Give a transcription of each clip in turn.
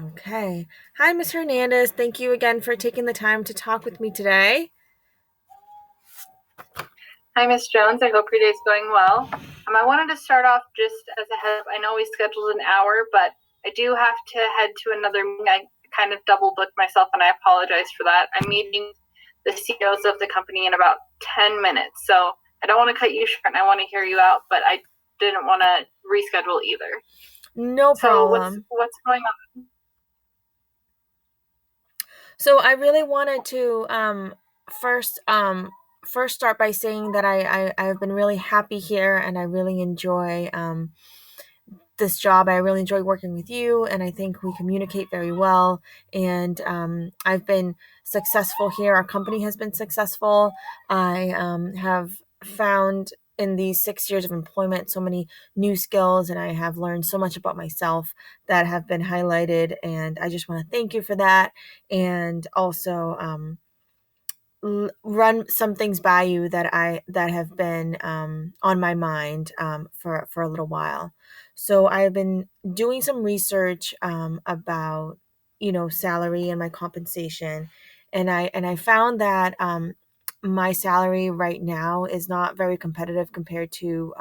Okay. Hi, Ms. Hernandez. Thank you again for taking the time to talk with me today. Hi, Miss Jones. I hope your day's going well. I wanted to start off just as a heads up. I know we scheduled an hour, but I do have to head to another meeting. I kind of double booked myself, and I apologize for that. I'm meeting the CEOs of the company in about 10 minutes, so I don't want to cut you short, and I want to hear you out, but I didn't want to reschedule either. No So what's problem. what's going on? So I really wanted to first first start by saying that I've been really happy here and I really enjoy this job. I really enjoy working with you, and I think we communicate very well. And I've been successful here. Our company has been successful. I have found in these 6 years of employment so many new skills, and I have learned so much about myself that have been highlighted. And I just want to thank you for that. And also, run some things by you that have been on my mind for a little while. So I've been doing some research about salary and my compensation, and I found that my salary right now is not very competitive compared to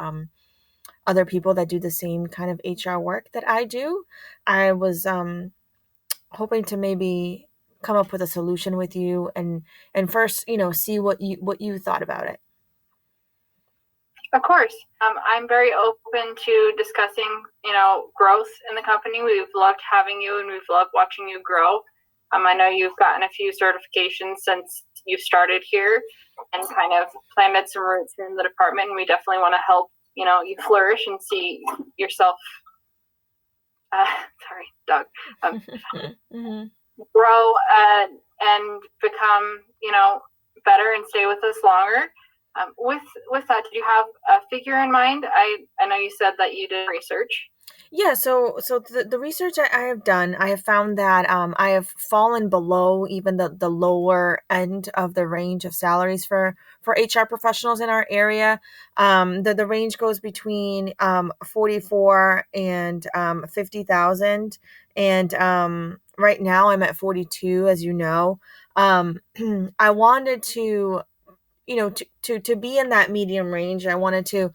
other people that do the same kind of HR work that I do. I was hoping to maybe come up with a solution with you and first see what you thought about it. Of course. I'm very open to discussing, growth in the company. We've loved having you and we've loved watching you grow. I know you've gotten a few certifications since you've started here and kind of planted some roots in the department. And we definitely want to help, you flourish and see yourself, uh, sorry, dog, um, Hmm. grow and become, better and stay with us longer. With that, did you have a figure in mind? I know you said that you did research. Yeah, so the research I have done, I have found that I have fallen below even the lower end of the range of salaries for HR professionals in our area. The range goes between 44 and 50,000, and right now I'm at 42, as you know. Um, I wanted to to be in that medium range. I wanted to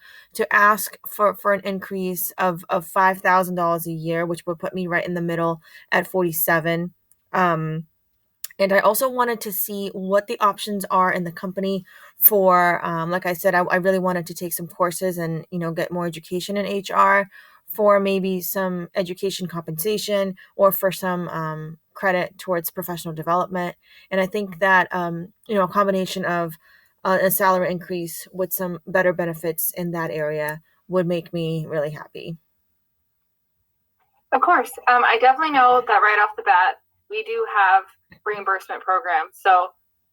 ask for an increase of $5,000 a year, which would put me right in the middle at 47. um and I also wanted to see what the options are in the company for, like I said, I really wanted to take some courses and get more education in HR, for maybe some education compensation or for some credit towards professional development. And I think that a combination of a salary increase with some better benefits in that area would make me really happy. Of course. I definitely know that right off the bat, we do have reimbursement programs. So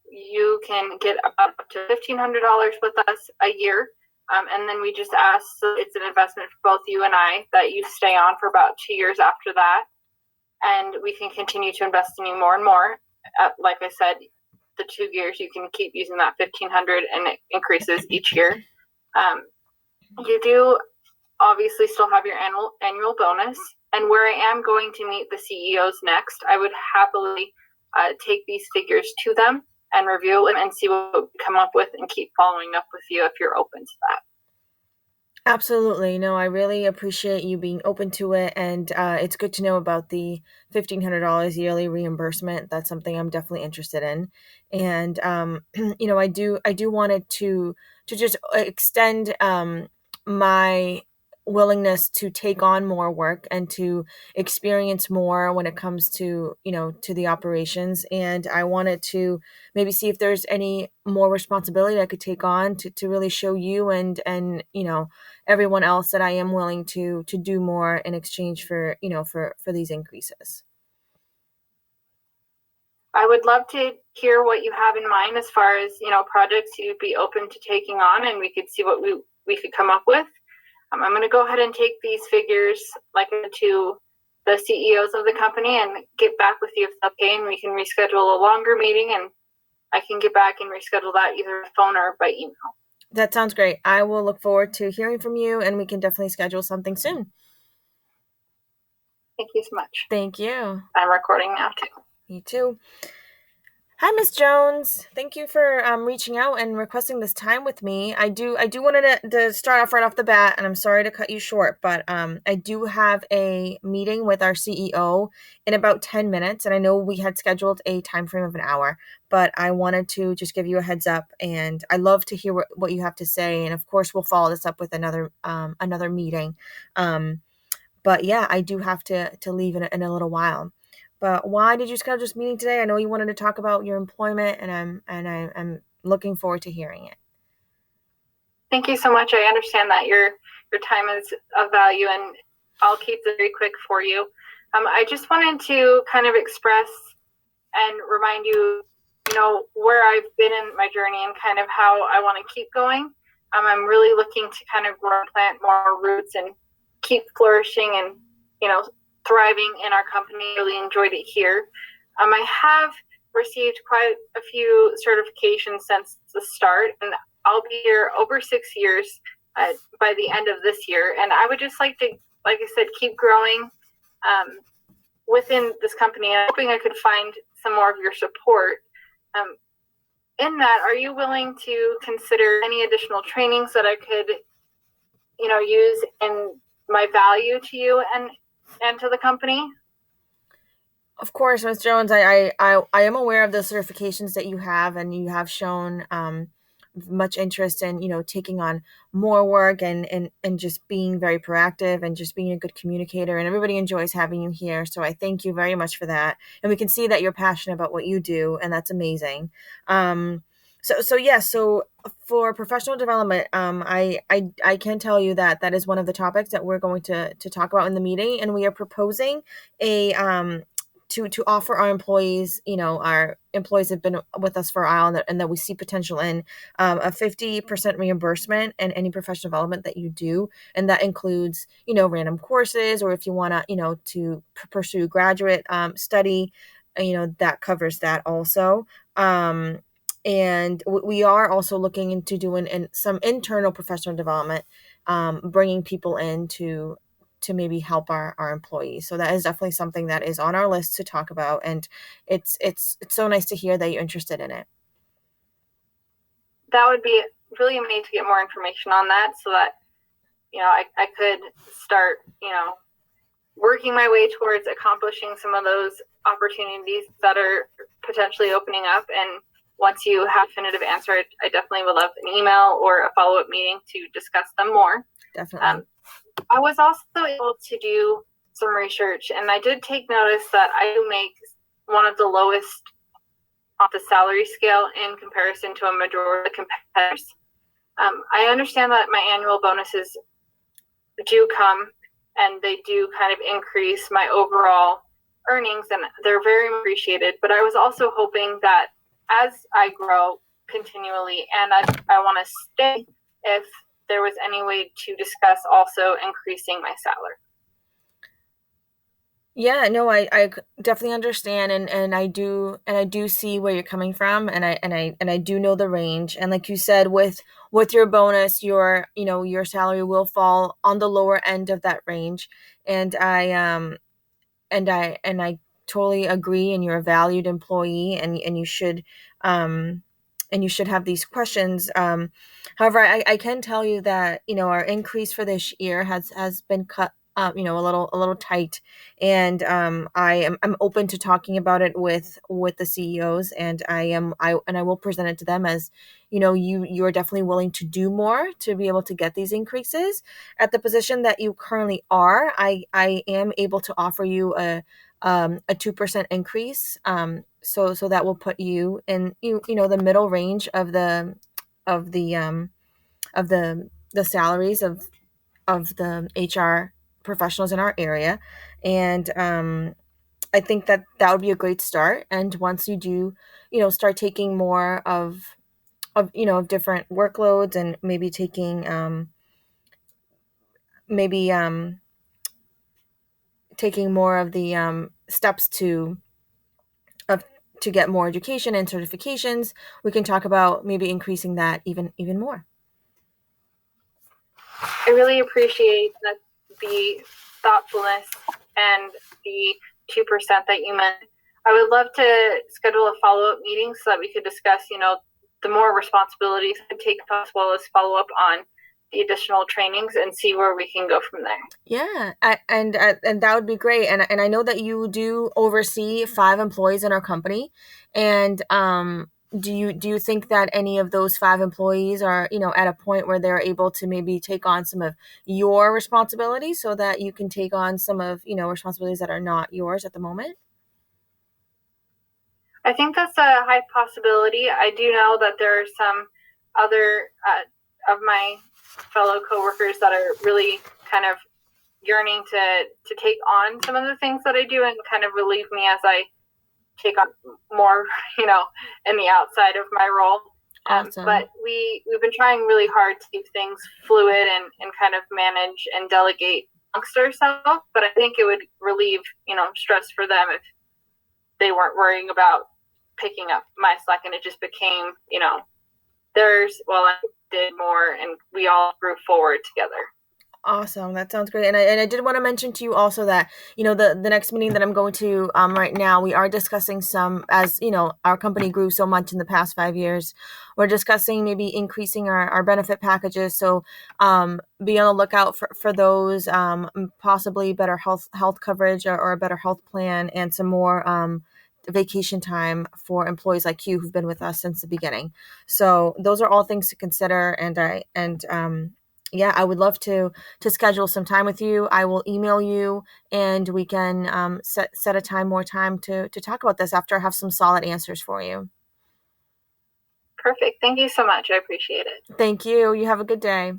you can get up to $1,500 with us a year. And then we just ask, so it's an investment for both you and I, that you stay on for about 2 years after that. And we can continue to invest in you more and more. Like I said, the 2 years you can keep using that 1,500 and it increases each year. Um, you do obviously still have your annual bonus. And where I am going to meet the CEOs next, I would happily take these figures to them and review them and see what we come up with and keep following up with you if you're open to that. Absolutely. No, I really appreciate you being open to it. And it's good to know about the $1,500 yearly reimbursement. That's something I'm definitely interested in. And, I do wanted to just extend my willingness to take on more work and to experience more when it comes to the operations. And I wanted to maybe see if there's any more responsibility I could take on to really show you and everyone else that I am willing to do more in exchange for for these increases. I would love to hear what you have in mind as far as projects you'd be open to taking on, and we could see what we could come up with. I'm going to go ahead and take these figures like to the CEOs of the company and get back with you if it's okay, and we can reschedule a longer meeting, and I can get back and reschedule that either by phone or by email. That sounds great. I will look forward to hearing from you, and we can definitely schedule something soon. Thank you so much. Thank you. I'm recording now too. Me too. Hi, Miss Jones. Thank you for reaching out and requesting this time with me. I do wanted to start off right off the bat, and I'm sorry to cut you short, but I do have a meeting with our CEO in about 10 minutes, and I know we had scheduled a time frame of an hour, but I wanted to just give you a heads up, and I love to hear what you have to say, and of course we'll follow this up with another meeting. But yeah, I do have to leave in a little while. But why did you schedule this meeting today? I know you wanted to talk about your employment, and I'm looking forward to hearing it. Thank you so much. I understand that your time is of value, and I'll keep it very quick for you. I just wanted to kind of express and remind you, where I've been in my journey and kind of how I want to keep going. I'm really looking to kind of grow and plant more roots and keep flourishing and, thriving in our company. Really enjoyed it here. I have received quite a few certifications since the start, and I'll be here over 6 years by the end of this year. And I would just like to, like I said, keep growing within this company. I'm hoping I could find some more of your support. In that, are you willing to consider any additional trainings that I could, use in my value to you and to the company? Of course, Ms. Jones, I am aware of the certifications that you have, and you have shown much interest in, taking on more work and just being very proactive and just being a good communicator. And everybody enjoys having you here. So I thank you very much for that. And we can see that you're passionate about what you do, and that's amazing. So for professional development, I can tell you that that is one of the topics that we're going to talk about in the meeting, and we are proposing a to offer our employees, our employees have been with us for a while, and that we see potential in a 50% reimbursement in any professional development that you do. And that includes, random courses, or if you want to, to pursue graduate study, that covers that also. And we are also looking into doing some internal professional development, bringing people in to maybe help our employees. So that is definitely something that is on our list to talk about. And it's so nice to hear that you're interested in it. That would be really amazing to get more information on that, so that, I could start, working my way towards accomplishing some of those opportunities that are potentially opening up. And once you have definitive answer, I definitely would love an email or a follow-up meeting to discuss them more. Definitely. I was also able to do some research, and I did take notice that I do make one of the lowest on the salary scale in comparison to a majority of the competitors. I understand that my annual bonuses do come, and they do kind of increase my overall earnings, and they're very appreciated. But I was also hoping that as I grow continually and I want to stay, if there was any way to discuss also increasing my salary. Yeah, no, I definitely understand, and I do see where you're coming from, and I do know the range. And like you said, with your bonus, your salary will fall on the lower end of that range. And I totally agree, and you're a valued employee, and you should have these questions. However, I can tell you that, our increase for this year has been cut, a little tight. And I'm open to talking about it with the CEOs, and I will present it to them as, you are definitely willing to do more to be able to get these increases. At the position that you currently are, I am able to offer you a 2% increase. So that will put you in, the middle range of the salaries of the HR professionals in our area. And I think that would be a great start. And once you do, start taking more of different workloads, and maybe taking taking more of the steps to get more education and certifications, we can talk about maybe increasing that even more. I really appreciate the thoughtfulness and the 2% that you mentioned. I would love to schedule a follow-up meeting so that we could discuss, the more responsibilities to take as well as follow up on the additional trainings and see where we can go from there. Yeah, and that would be great. And I know that you do oversee 5 employees in our company, and do you think that any of those 5 employees are at a point where they're able to maybe take on some of your responsibilities so that you can take on some of responsibilities that are not yours at the moment? I think that's a high possibility. I do know that there are some other of my fellow coworkers that are really kind of yearning to take on some of the things that I do and kind of relieve me as I take on more, in the outside of my role. Awesome. But we've been trying really hard to keep things fluid and kind of manage and delegate amongst ourselves. But I think it would relieve, stress for them if they weren't worrying about picking up my slack and it just became, I did more and we all grew forward together. Awesome. That sounds great. And I did want to mention to you also that, the next meeting that I'm going to right now, we are discussing some, as our company grew so much in the past 5 years, we're discussing maybe increasing our benefit packages. So be on the lookout for those, possibly better health coverage or a better health plan and some more vacation time for employees like you who've been with us since the beginning. So those are all things to consider. Yeah, I would love to schedule some time with you. I will email you, and we can set a more time to talk about this after I have some solid answers for you. Perfect. Thank you so much. I appreciate it. Thank you. You have a good day.